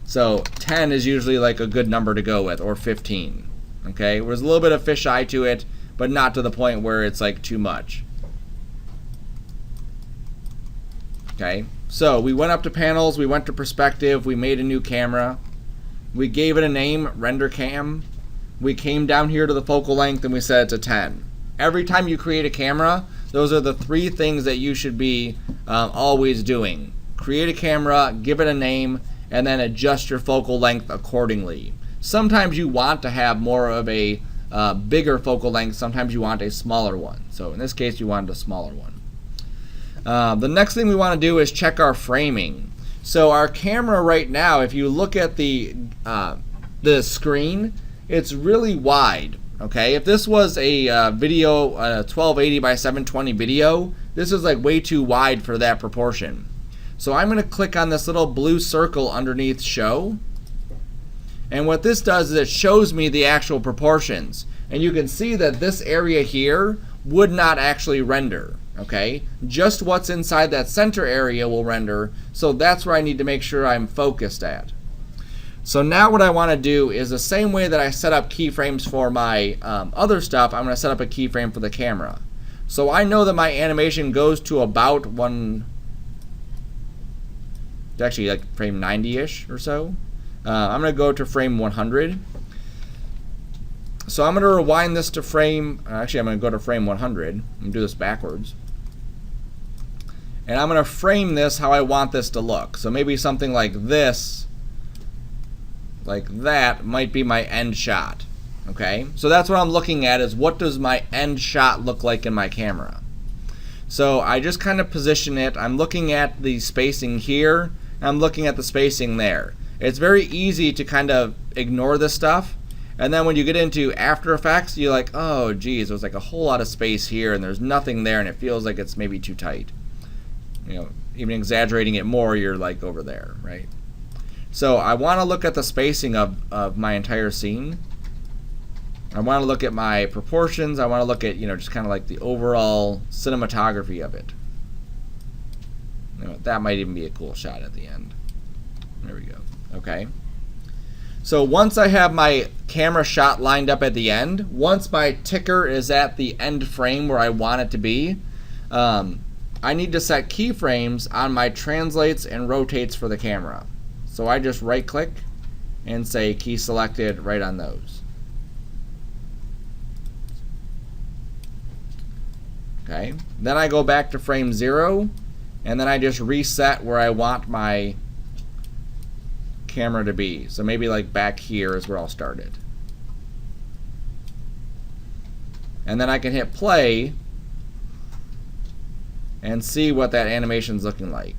So 10 is usually like a good number to go with, or 15. Okay, there's a little bit of fisheye to it, but not to the point where it's like too much. Okay, so we went up to panels, we went to perspective, we made a new camera, we gave it a name, Render Cam. We came down here to the focal length and we set it to 10. Every time you create a camera, those are the 3 things that you should be always doing. Create a camera, give it a name, and then adjust your focal length accordingly. Sometimes you want to have more of a bigger focal length, sometimes you want a smaller one. So in this case, you wanted a smaller one. The next thing we want to do is check our framing. So our camera right now, if you look at the screen, it's really wide. Okay, if this was a video, 1280 by 720 video, this is like way too wide for that proportion. So I'm going to click on this little blue circle underneath Show. And what this does is it shows me the actual proportions. And you can see that this area here would not actually render. Okay, just what's inside that center area will render. So that's where I need to make sure I'm focused at. So now what I want to do is the same way that I set up keyframes for my other stuff, I'm going to set up a keyframe for the camera. So I know that my animation goes to about actually like frame 90-ish or so. I'm going to go to frame 100. So I'm going to rewind this to frame, actually I'm going to go to frame 100 and do this backwards. And I'm going to frame this how I want this to look. So maybe something like this, like that, might be my end shot. Okay, so that's what I'm looking at, is what does my end shot look like in my camera. So I just kind of position it. I'm looking at the spacing here, I'm looking at the spacing there. It's very easy to kind of ignore this stuff, and then when you get into After Effects, you're like, oh geez, there's like a whole lot of space here and there's nothing there, and it feels like it's maybe too tight. You know, even exaggerating it more, you're like over there, right? So I want to look at the spacing of my entire scene. I want to look at my proportions. I want to look at, you know, just kind of like the overall cinematography of it. You know, that might even be a cool shot at the end. There we go. Okay. So once I have my camera shot lined up at the end, once my ticker is at the end frame where I want it to be, I need to set keyframes on my translates and rotates for the camera. So I just right click and say key selected right on those. Okay. Then I go back to frame 0, and then I just reset where I want my camera to be. So maybe like back here is where I'll start it. And then I can hit play and see what that animation's looking like.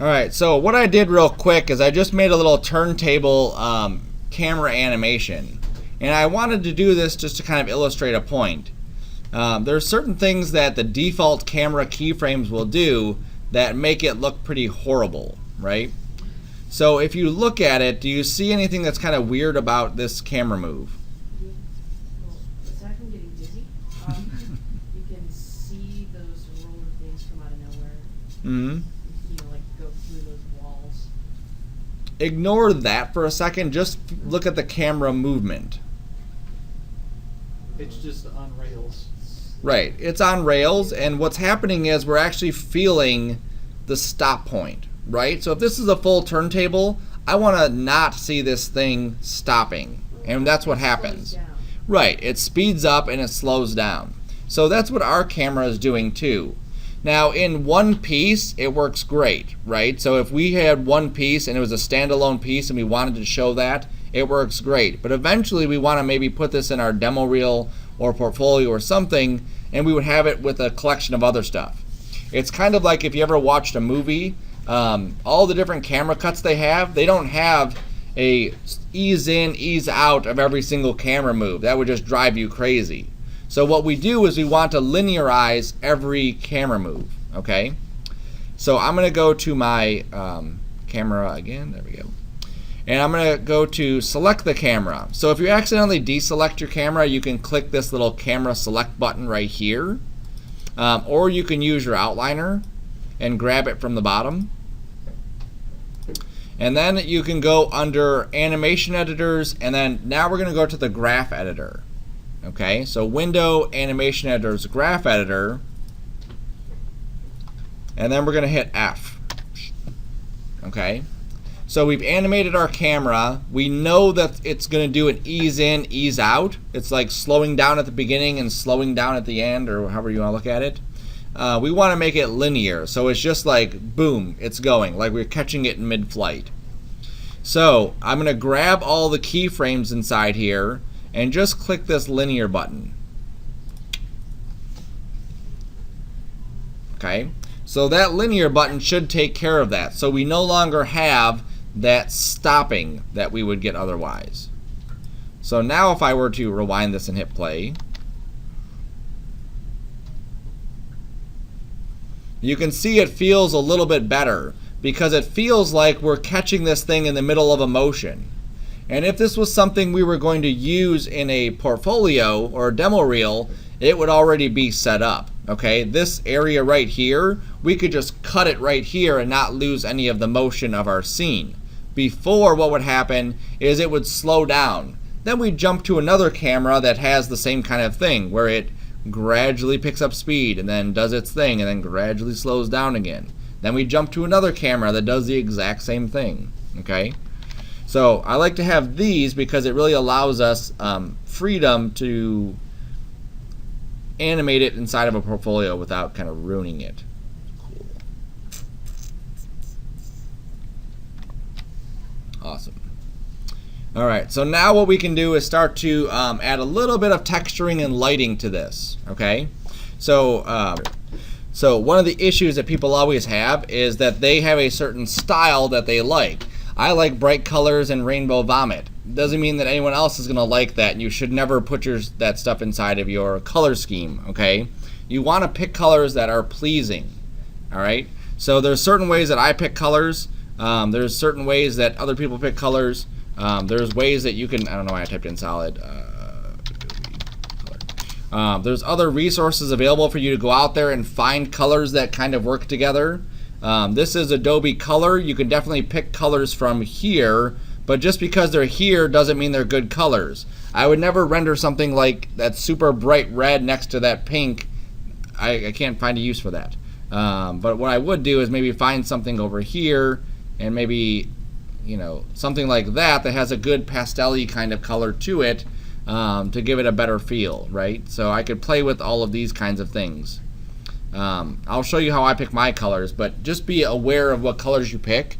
Alright, so what I did real quick is I just made a little turntable camera animation. And I wanted to do this just to kind of illustrate a point. There are certain things that the default camera keyframes will do that make it look pretty horrible, right? So if you look at it, do you see anything that's kind of weird about this camera move? Well, aside from getting dizzy, you can see those roller things come out of nowhere. Mm-hmm. Ignore that for a second. Just look at the camera movement. It's just on rails. Right. It's on rails, and what's happening is we're actually feeling the stop point, right? So if this is a full turntable, I want to not see this thing stopping, and that's what happens. Right. It speeds up and it slows down. So that's what our camera is doing too. Now, in one piece, it works great, right? So if we had one piece and it was a standalone piece and we wanted to show that, it works great. But eventually, we want to maybe put this in our demo reel or portfolio or something, and we would have it with a collection of other stuff. It's kind of like if you ever watched a movie, all the different camera cuts they don't have a ease in, ease out of every single camera move. That would just drive you crazy. So what we do is we want to linearize every camera move, okay? So I'm going to go to my camera again. There we go. And I'm going to go to select the camera. So if you accidentally deselect your camera, you can click this little camera select button right here. Or you can use your outliner and grab it from the bottom. And then you can go under animation editors, and then now we're going to go to the graph editor. Okay, so window, animation editors, graph editor, and then we're going to hit F. Okay, so we've animated our camera. We know that it's going to do an ease in, ease out. It's like slowing down at the beginning and slowing down at the end, or however you want to look at it. We want to make it linear, so it's just like boom, it's going, like we're catching it in mid-flight. So I'm going to grab all the keyframes inside here and just click this linear button. Okay, so that linear button should take care of that. So we no longer have that stopping that we would get otherwise. So now if I were to rewind this and hit play, you can see it feels a little bit better because it feels like we're catching this thing in the middle of a motion. And if this was something we were going to use in a portfolio or a demo reel, it would already be set up. Okay, this area right here, we could just cut it right here and not lose any of the motion of our scene. Before, what would happen is it would slow down. Then we jump to another camera that has the same kind of thing, where it gradually picks up speed and then does its thing and then gradually slows down again. Then we jump to another camera that does the exact same thing. Okay, so I like to have these because it really allows us freedom to animate it inside of a portfolio without kind of ruining it. Cool. Awesome. All right, so now what we can do is start to add a little bit of texturing and lighting to this, okay? So, so one of the issues that people always have is that they have a certain style that they like. I like bright colors and rainbow vomit. Doesn't mean that anyone else is gonna like that, and you should never put that stuff inside of your color scheme, okay? You wanna pick colors that are pleasing, all right? So there's certain ways that I pick colors. There's certain ways that other people pick colors. There's ways that you can, I don't know why I typed in solid. There's other resources available for you to go out there and find colors that kind of work together. This is Adobe Color. You can definitely pick colors from here, but just because they're here doesn't mean they're good colors. I would never render something like that super bright red next to that pink. I can't find a use for that. But what I would do is maybe find something over here and maybe, you know, something like that that has a good pastel-y kind of color to it to give it a better feel, right? So I could play with all of these kinds of things. I'll show you how I pick my colors, but just be aware of what colors you pick.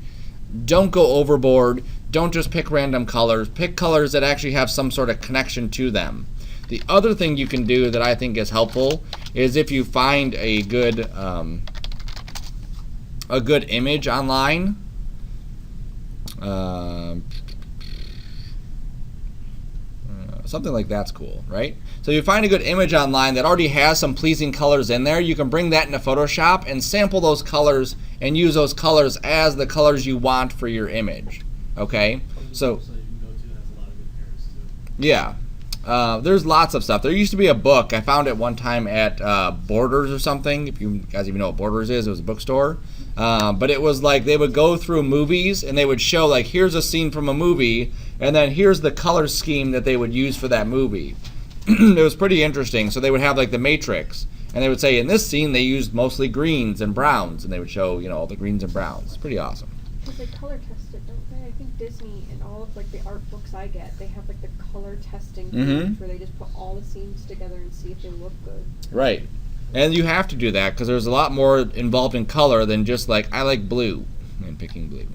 Don't go overboard. Don't just pick random colors. Pick colors that actually have some sort of connection to them. The other thing you can do that I think is helpful is if you find a good image online. Something like that's cool, right? So you find a good image online that already has some pleasing colors in there. You can bring that into Photoshop and sample those colors and use those colors as the colors you want for your image. Okay, so yeah, there's lots of stuff. There used to be a book. I found it one time at Borders or something. If you guys even know what Borders is, it was a bookstore. But it was like they would go through movies and they would show like here's a scene from a movie and then here's the color scheme that they would use for that movie. It was pretty interesting. So they would have like the Matrix and they would say in this scene they used mostly greens and browns and they would show, you know, all the greens and browns. It's pretty awesome. Because they color test it, don't they? I think Disney and all of like the art books I get, they have like the color testing page where they just put all the scenes together and see if they look good. Right. And you have to do that because there's a lot more involved in color than just like I like blue and picking blue.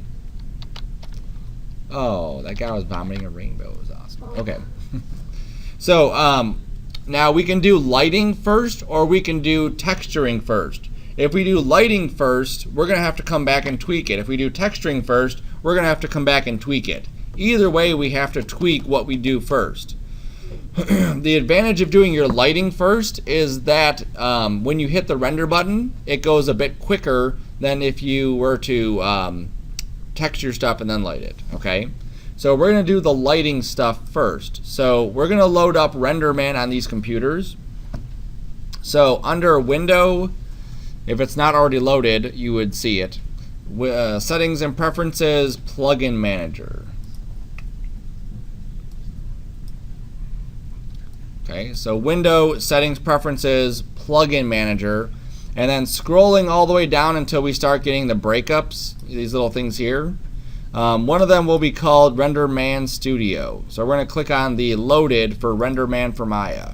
Oh, that guy was vomiting a rainbow. It was awesome. Okay. So now we can do lighting first or we can do texturing first. If we do lighting first, we're going to have to come back and tweak it. If we do texturing first, we're going to have to come back and tweak it. Either way, we have to tweak what we do first. The advantage of doing your lighting first is that when you hit the render button, it goes a bit quicker than if you were to texture stuff and then light it, okay? So we're going to do the lighting stuff first. So we're going to load up RenderMan on these computers. So under Window, if it's not already loaded, you would see it. Settings and Preferences, Plugin Manager. Okay, so Window, Settings, Preferences, Plugin Manager, and then scrolling all the way down until we start getting the breakups, these little things here. One of them will be called RenderMan Studio. So we're going to click on the Loaded for RenderMan for Maya.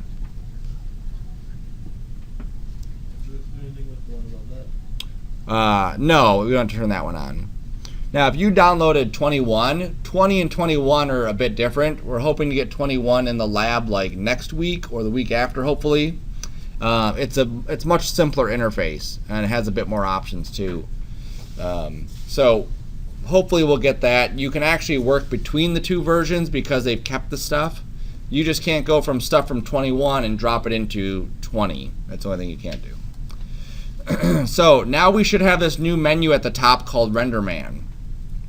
No, we don't turn that one on. Now, if you downloaded 21, 20 and 21 are a bit different. We're hoping to get 21 in the lab like next week or the week after, hopefully. It's much simpler interface and it has a bit more options too. So hopefully we'll get that. You can actually work between the two versions because they've kept the stuff. You just can't go from stuff from 21 and drop it into 20. That's the only thing you can't do. So now we should have this new menu at the top called RenderMan.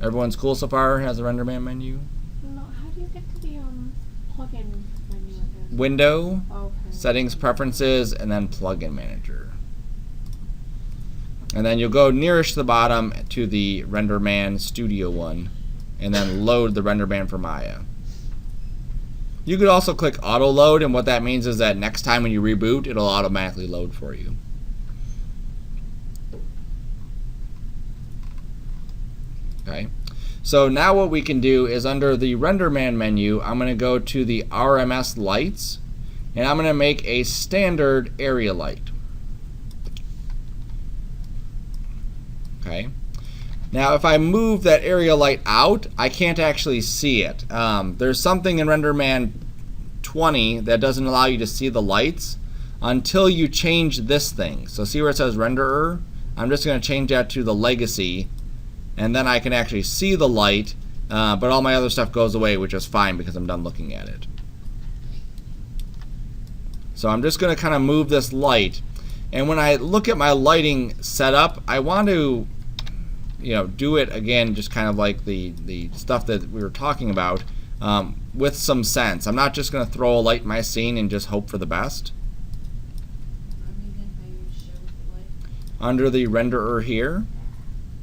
Everyone's cool so far? Has a RenderMan menu? No, how do you get to the plugin menu again? Window, Okay. Settings, Preferences, and then Plugin Manager. And then you'll go nearest to the bottom to the RenderMan Studio one, and then load the RenderMan for Maya. You could also click Auto Load, and what that means is that next time when you reboot, it'll automatically load for you. Okay, so now what we can do is under the RenderMan menu, I'm going to go to the RMS lights, and I'm going to make a standard area light. Okay, Now if I move that area light out, I can't actually see it. There's something in RenderMan 20 that doesn't allow you to see the lights until you change this thing. So see where it says renderer? I'm just going to change that to the legacy, and then I can actually see the light, but all my other stuff goes away, which is fine because I'm done looking at it. So I'm just going to kind of move this light, and when I look at my lighting setup, I want to do it again just kind of like the stuff that we were talking about, with some sense. I'm not just going to throw a light in my scene and just hope for the best. Under the renderer here,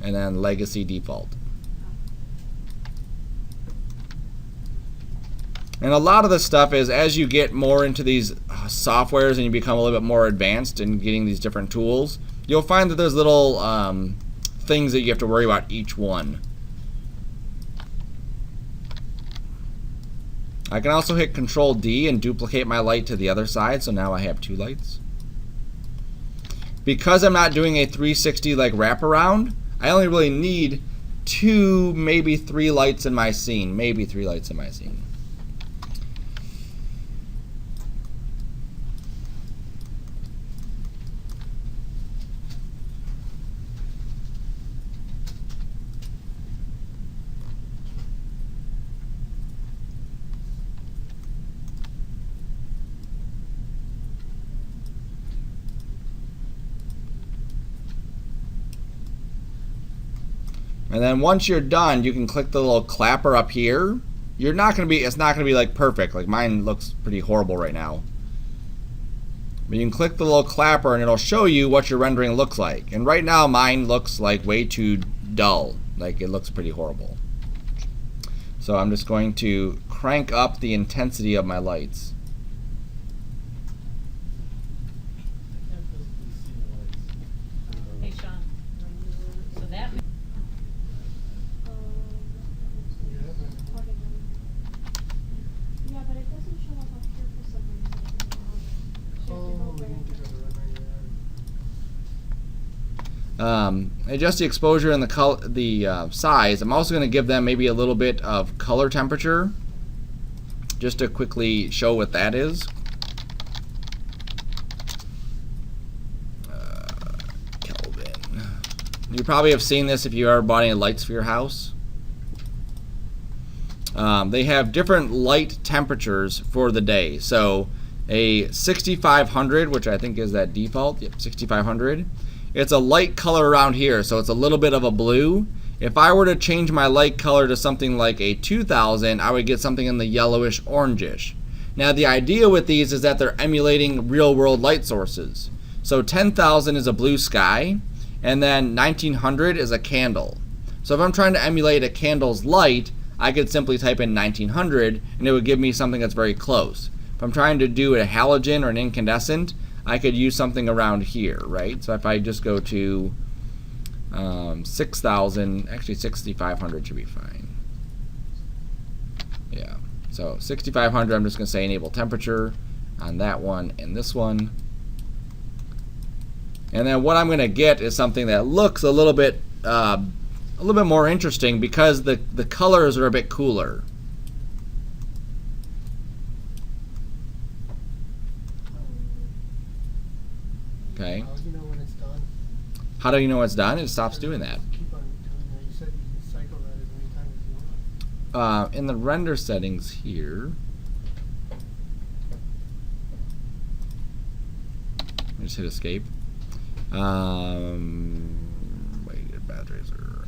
and then legacy default. And a lot of the stuff is, as you get more into these softwares and you become a little bit more advanced in getting these different tools, you'll find that there's little things that you have to worry about each one. I can also hit Control D and duplicate my light to the other side, so now I have 2 lights. Because I'm not doing a 360 like wraparound, I only really need 2, maybe 3 lights in my scene. Maybe 3 lights in my scene. And then once you're done, you can click the little clapper up here. It's not going to be like perfect. Like mine looks pretty horrible right now. But you can click the little clapper and it'll show you what your rendering looks like. And right now mine looks like way too dull. Like it looks pretty horrible. So I'm just going to crank up the intensity of my lights. Hey Sean, so that Yeah, but it doesn't show up up here for some reason. Adjust the exposure and the size. I'm also going to give them maybe a little bit of color temperature, just to quickly show what that is. Kelvin. You probably have seen this if you ever bought any lights for your house. They have different light temperatures for the day. So a 6500, which I think is that default, yep, 6500. It's a light color around here, so it's a little bit of a blue. If I were to change my light color to something like a 2000, I would get something in the yellowish orangish. Now the idea with these is that they're emulating real world light sources. So 10,000 is a blue sky, and then 1900 is a candle. So if I'm trying to emulate a candle's light, I could simply type in 1900 and it would give me something that's very close. If I'm trying to do a halogen or an incandescent, I could use something around here, right? So if I just go to 6,000, actually 6,500 should be fine. Yeah, so 6,500, I'm just going to say enable temperature on that one and this one. And then what I'm going to get is something that looks a little bit more interesting because the colors are a bit cooler. Okay. How do you know when it's done? How do you know it's done? It stops doing that. Keep on doing that. You said you can cycle that as many times as you want. In the render settings here, I just hit escape. Wait, batteries are.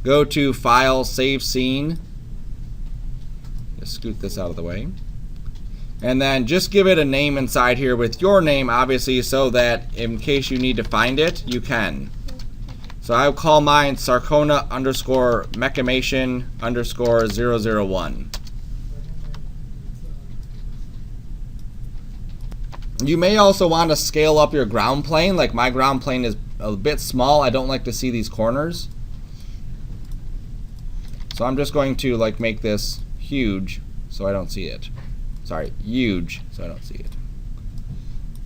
Go to File, Save Scene. Just scoot this out of the way. And then just give it a name inside here with your name, obviously, so that in case you need to find it, you can. So I'll call mine Sarcona _ Mechimation _ 001. You may also want to scale up your ground plane. Like my ground plane is a bit small. I don't like to see these corners. So I'm just going to like make this huge so I don't see it. Sorry, huge, so I don't see it.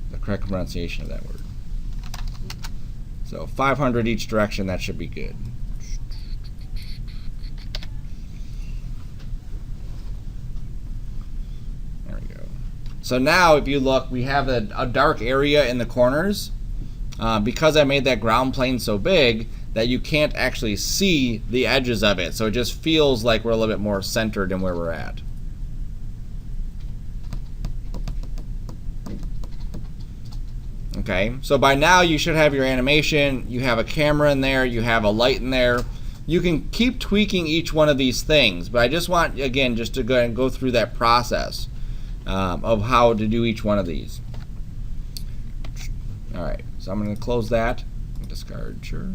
The correct pronunciation of that word. So 500 each direction, that should be good. There we go. So now if you look, we have a dark area in the corners because I made that ground plane so big that you can't actually see the edges of it. So it just feels like we're a little bit more centered in where we're at. Okay, so by now you should have your animation, you have a camera in there, you have a light in there. You can keep tweaking each one of these things, but I just want, again, just to go and go through that process of how to do each one of these. All right, so I'm going to close that, discard, sure.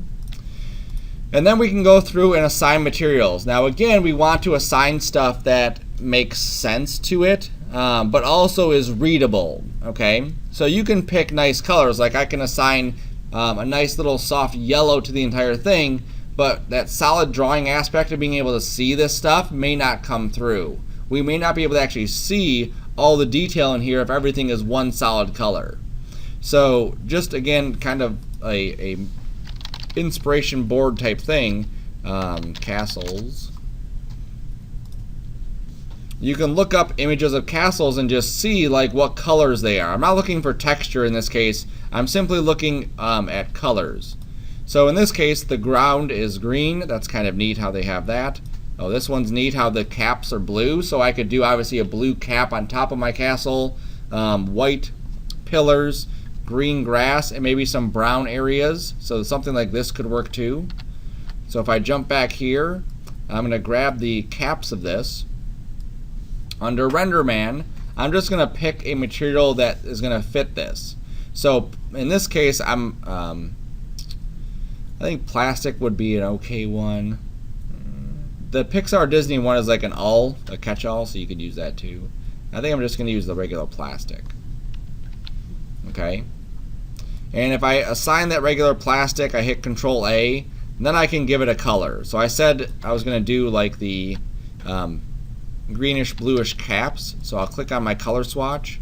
And then we can go through and assign materials. Now again, we want to assign stuff that makes sense to it, but also is readable, okay? So you can pick nice colors, like I can assign a nice little soft yellow to the entire thing, but that solid drawing aspect of being able to see this stuff may not come through. We may not be able to actually see all the detail in here if everything is one solid color. So just again, kind of a inspiration board type thing, castles. You can look up images of castles and just see like what colors they are. I'm not looking for texture in this case. I'm simply looking at colors. So in this case, the ground is green. That's kind of neat how they have that. Oh, this one's neat how the caps are blue. So I could do obviously a blue cap on top of my castle, white pillars, green grass, and maybe some brown areas. So something like this could work too. So if I jump back here, I'm going to grab the caps of this. Under Render Man, I'm just going to pick a material that is going to fit this. So in this case, I think plastic would be an okay one. The Pixar Disney one is like a catch-all, so you could use that too. I think I'm just going to use the regular plastic. Okay. And if I assign that regular plastic, I hit Control A, and then I can give it a color. So I said I was going to do like the greenish bluish caps, so I'll click on my color swatch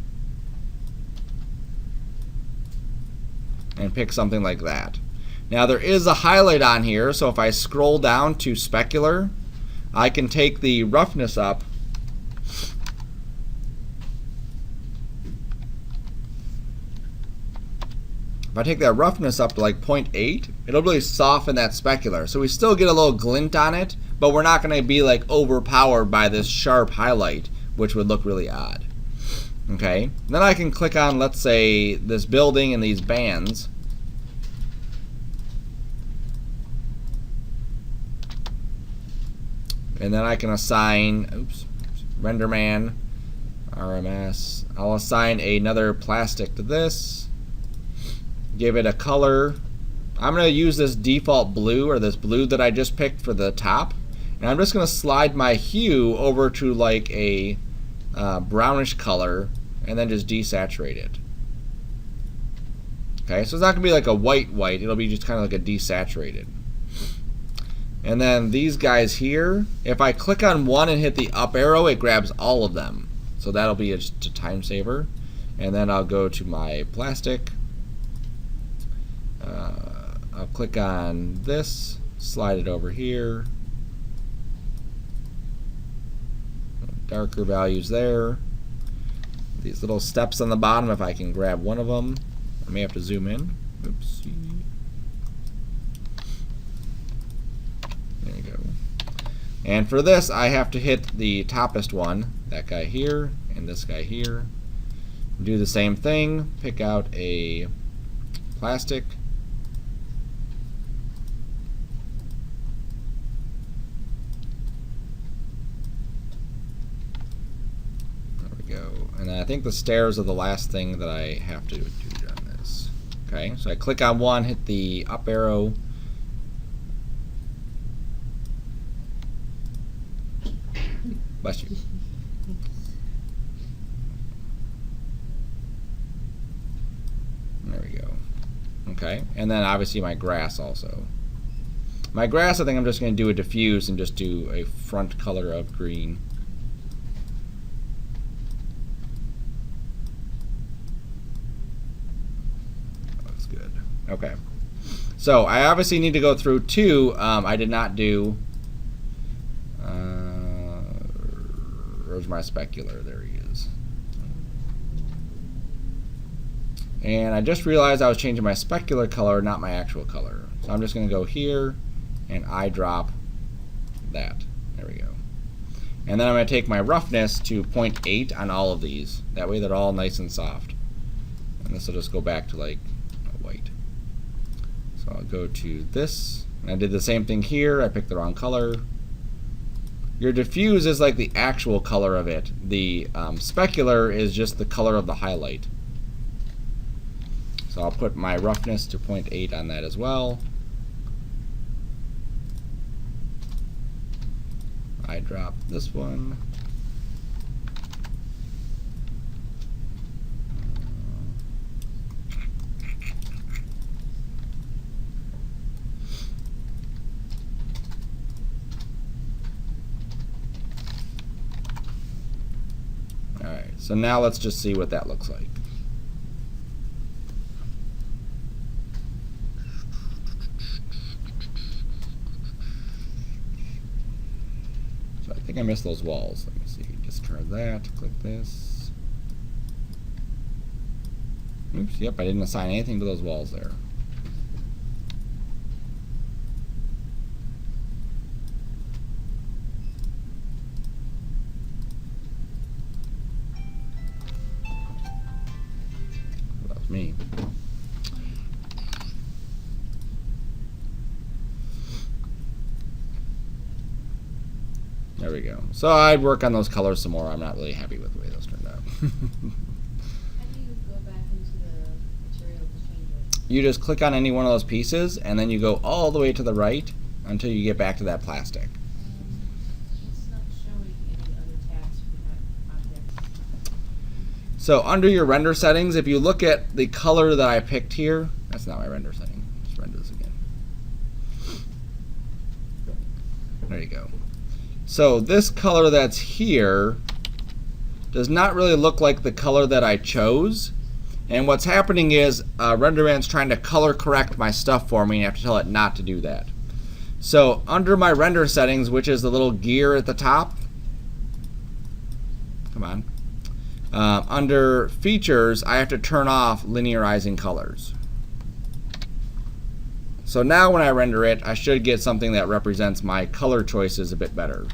and pick something like that. Now there is a highlight on here, so if I scroll down to specular, I can take the roughness up If I take that roughness up to like 0.8, it'll really soften that specular. So we still get a little glint on it, but we're not going to be like overpowered by this sharp highlight, which would look really odd. Okay, then I can click on, let's say, this building and these bands. And then I can assign, RenderMan, RMS. I'll assign another plastic to this. Give it a color. I'm going to use this default blue, or this blue that I just picked for the top. And I'm just going to slide my hue over to like a brownish color, and then just desaturate it. Okay, so it's not going to be like a white, it'll be just kind of like a desaturated. And then these guys here, if I click on one and hit the up arrow, it grabs all of them. So that'll be just a time saver. And then I'll go to my plastic. I'll click on this, slide it over here. Darker values there. These little steps on the bottom, if I can grab one of them. I may have to zoom in. Oopsie. There you go. And for this, I have to hit the toppest one, that guy here, and this guy here. Do the same thing, pick out a plastic. And I think the stairs are the last thing that I have to do on this. Okay, so I click on one, hit the up arrow. Bless you. There we go. Okay, and then obviously my grass also. My grass, I think I'm just going to do a diffuse and just do a front color of green. Okay, So I obviously need to go through two. I did not do. Where's my specular? There he is. And I just realized I was changing my specular color, not my actual color. So I'm just going to go here and eyedrop that. There we go. And then I'm going to take my roughness to 0.8 on all of these. That way they're all nice and soft. And this will just go back to like white. So I'll go to this. And I did the same thing here. I picked the wrong color. Your diffuse is like the actual color of it. The specular is just the color of the highlight. So I'll put my roughness to 0.8 on that as well. I drop this one. Alright, so now let's just see what that looks like. So I think I missed those walls. Let me see. Discard that. Click this. Oops, yep, I didn't assign anything to those walls there. That was me. There we go. So I'd work on those colors some more. I'm not really happy with the way those turned out. How do you go back into the material to change it? You just click on any one of those pieces, and then you go all the way to the right until you get back to that plastic. It's not showing any other tabs for that object. So under your render settings, if you look at the color that I picked here, that's not my render setting. Let's render this again. There you go. So this color that's here does not really look like the color that I chose. And what's happening is RenderMan's trying to color correct my stuff for me, and I have to tell it not to do that. So under my render settings, which is the little gear at the top, come on, under features, I have to turn off linearizing colors. So now when I render it, I should get something that represents my color choices a bit better.